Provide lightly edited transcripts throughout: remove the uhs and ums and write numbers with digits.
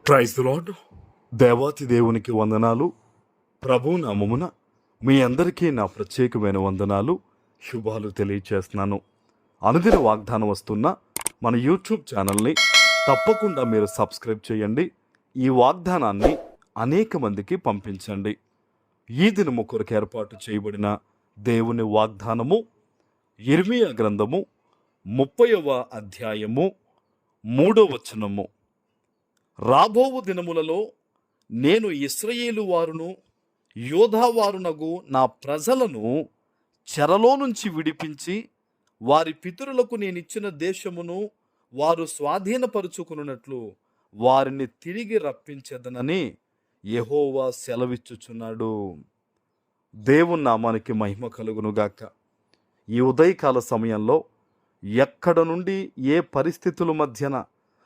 Praise the lord. దేవాతి దేవునికి వందనాలు. ప్రభు నామమున మీ అందరికీ నా ప్రత్యేకమైన వందనాలు, శుభాలు తెలియచేస్తున్నాను. అనుదిన వాగ్దానం వస్తున్న మన యూట్యూబ్ ఛానల్ని తప్పకుండా మీరు సబ్స్క్రైబ్ చేయండి. ఈ వాగ్దానాన్ని అనేక మందికి పంపించండి. ఈ దినము కొరకు ఏర్పాటు చేయబడిన దేవుని వాగ్దానము యిర్మీయా గ్రంథము 30వ అధ్యాయము 3వ వచనము. రాబోవు దినములలో నేను ఇశ్రాయేలు వారును యోధా వారునగు నా ప్రజలను చెరలో నుంచి విడిపించి వారి పితరులకు నేనిచ్చిన దేశమును వారు స్వాధీనపరుచుకున్నట్లు వారిని తిరిగి రప్పించెదనని యెహోవా సెలవిచ్చుచున్నాడు. దేవుని నామానికి మహిమ కలుగునుగాక. ఈ ఉదయకాల సమయంలో ఎక్కడ నుండి ఏ పరిస్థితుల మధ్యన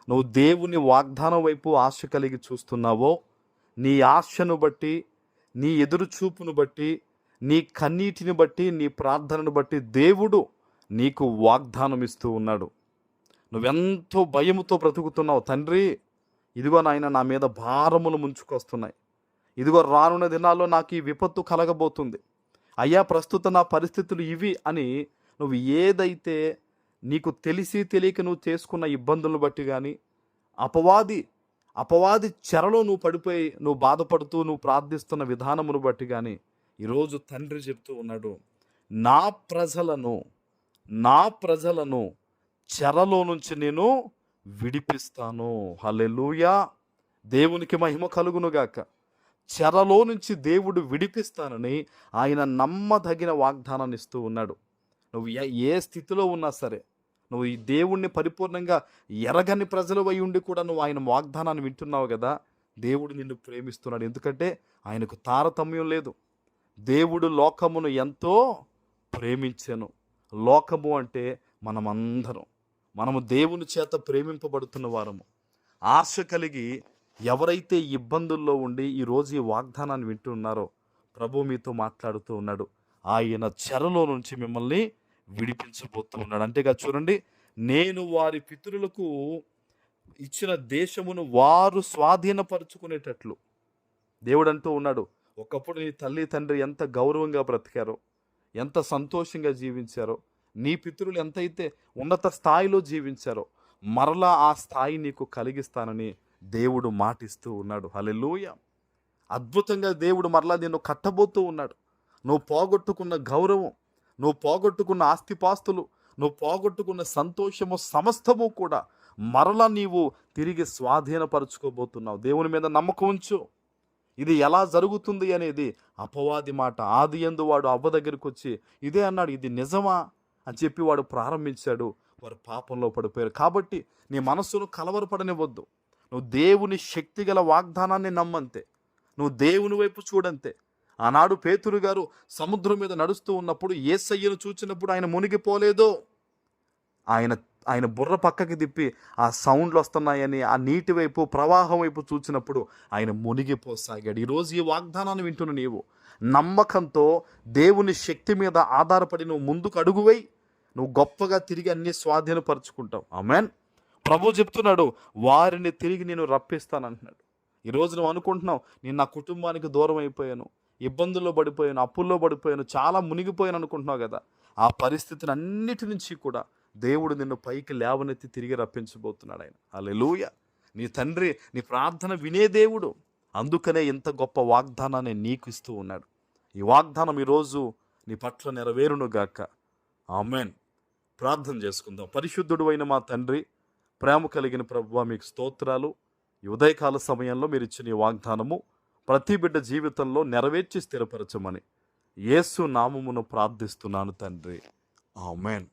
నువ్వు దేవుని వాగ్దానం వైపు ఆశ కలిగి చూస్తున్నావో, నీ ఆశను బట్టి, నీ ఎదురుచూపును బట్టి, నీ కన్నీటిని బట్టి, నీ ప్రార్థనను బట్టి దేవుడు నీకు వాగ్దానం ఇస్తూ ఉన్నాడు. నువ్వెంతో భయముతో బ్రతుకుతున్నావు. తండ్రి, ఇదిగో నాయన, నా మీద భారములు ముంచుకొస్తున్నాయి. ఇదిగో రానున్న దినాల్లో నాకు ఈ విపత్తు కలగబోతుంది. అయ్యా, ప్రస్తుత నా పరిస్థితులు ఇవి అని నువ్వు ఏదైతే నీకు తెలిసి తెలియక నువ్వు చేసుకున్న ఇబ్బందులను బట్టి కానీ, అపవాది చెరలో నువ్వు పడిపోయి నువ్వు బాధపడుతూ నువ్వు ప్రార్థిస్తున్న విధానమును బట్టి కానీ ఈరోజు తండ్రి చెప్తూ ఉన్నాడు, నా ప్రజలను చెరలో నుంచి నేను విడిపిస్తాను. హల్లెలూయా. దేవునికి మహిమ కలుగునుగాక. చెరలో నుంచి దేవుడు విడిపిస్తానని ఆయన నమ్మదగిన వాగ్దానాన్ని ఇస్తూ ఉన్నాడు. నువ్వు ఏ స్థితిలో ఉన్నా సరే, నువ్వు ఈ దేవుణ్ణి పరిపూర్ణంగా ఎరగని ప్రజలు అయి ఉండి కూడా నువ్వు ఆయన వాగ్దానాన్ని వింటున్నావు కదా. దేవుడు నిన్ను ప్రేమిస్తున్నాడు. ఎందుకంటే ఆయనకు తారతమ్యం లేదు. దేవుడు లోకమును ఎంతో ప్రేమించెను. లోకము అంటే మనము దేవుని చేత ప్రేమింపబడుతున్న వారము. ఆశ కలిగి ఎవరైతే ఇబ్బందుల్లో ఉండి ఈరోజు ఈ వాగ్దానాన్ని వింటున్నారో, ప్రభు మీతో మాట్లాడుతూ ఉన్నాడు. ఆయన చెరలో నుంచి మిమ్మల్ని విడిపించబోతూ ఉన్నాడు. అంతేగా చూడండి, నేను వారి పితరులకు ఇచ్చిన దేశమును వారు స్వాధీనపరుచుకునేటట్లు దేవుడు అంటూ ఉన్నాడు. ఒకప్పుడు నీ తల్లి తండ్రి ఎంత గౌరవంగా బ్రతికారో, ఎంత సంతోషంగా జీవించారో, నీ పితరులు ఎంతైతే ఉన్నత స్థాయిలో జీవించారో, మరలా ఆ స్థాయి నీకు కలిగిస్తానని దేవుడు మాటిస్తూ ఉన్నాడు. హల్లెలూయా. అద్భుతంగా దేవుడు మరలా నిన్ను కట్టబోతూ ఉన్నాడు. నువ్వు పోగొట్టుకున్న గౌరవం, నువ్వు పోగొట్టుకున్న ఆస్తిపాస్తులు, నువ్వు పోగొట్టుకున్న సంతోషము సమస్తము కూడా మరలా నీవు తిరిగి స్వాధీనపరచుకోబోతున్నావు. దేవుని మీద నమ్మకం ఉంచు. ఇది ఎలా జరుగుతుంది అనేది అపవాది మాట. ఆది యందు వాడు అవ్వ దగ్గరికి వచ్చి ఇదే అన్నాడు, ఇది నిజమా అని చెప్పి వాడు ప్రారంభించాడు. వారు పాపంలో పడిపోయారు. కాబట్టి నీ మనస్సును కలవరపడనివ్వద్దు. నువ్వు దేవుని శక్తిగల వాగ్దానాన్ని నమ్మంతే, నువ్వు దేవుని వైపు చూడంతే. ఆనాడు పేతురు గారు సముద్రం మీద నడుస్తూ ఉన్నప్పుడు యేసయ్యను చూచినప్పుడు ఆయన మునిగిపోలేదు. ఆయన బుర్ర పక్కకి తిప్పి ఆ సౌండ్లు వస్తున్నాయని ఆ నీటి వైపు, ప్రవాహం వైపు చూచినప్పుడు ఆయన మునిగిపోసాగాడు. ఈరోజు ఈ వాగ్దానాన్ని వింటున్న నీవు నమ్మకంతో దేవుని శక్తి మీద ఆధారపడి నువ్వు ముందుకు అడుగువై నువ్వు గొప్పగా తిరిగి అన్ని స్వాధీనపరుచుకుంటావు. ఆమేన్. ప్రభు చెప్తున్నాడు, వారిని తిరిగి నేను రప్పిస్తానంటున్నాడు. ఈరోజు నువ్వు అనుకుంటున్నావు, నేను నా కుటుంబానికి దూరం అయిపోయాను, ఇబ్బందుల్లో పడిపోయాను, అప్పుల్లో పడిపోయాను, చాలా మునిగిపోయాను అనుకుంటున్నావు కదా. ఆ పరిస్థితిని అన్నిటి నుంచి కూడా దేవుడు నిన్ను పైకి లేవనెత్తి తిరిగి రప్పించబోతున్నాడు ఆయన. హల్లెలూయా. నీ తండ్రి నీ ప్రార్థన వినే దేవుడు. అందుకనే ఇంత గొప్ప వాగ్దానాన్ని నీకు ఇస్తూ ఉన్నాడు. ఈ వాగ్దానం ఈరోజు నీ పట్ల నెరవేరునుగాక. ఆమేన్. ప్రార్థన చేసుకుందాం. పరిశుద్ధుడు అయిన మా తండ్రి, ప్రేమ కలిగిన ప్రభువా, మీకు స్తోత్రాలు. ఈ ఉదయకాల సమయంలో మీరు ఇచ్చిన ఈ వాగ్దానము ప్రతి బిడ్డ జీవితంలో నెరవేర్చి స్థిరపరచమని యేసు నామమును ప్రార్థిస్తున్నాను తండ్రి. ఆమేన్.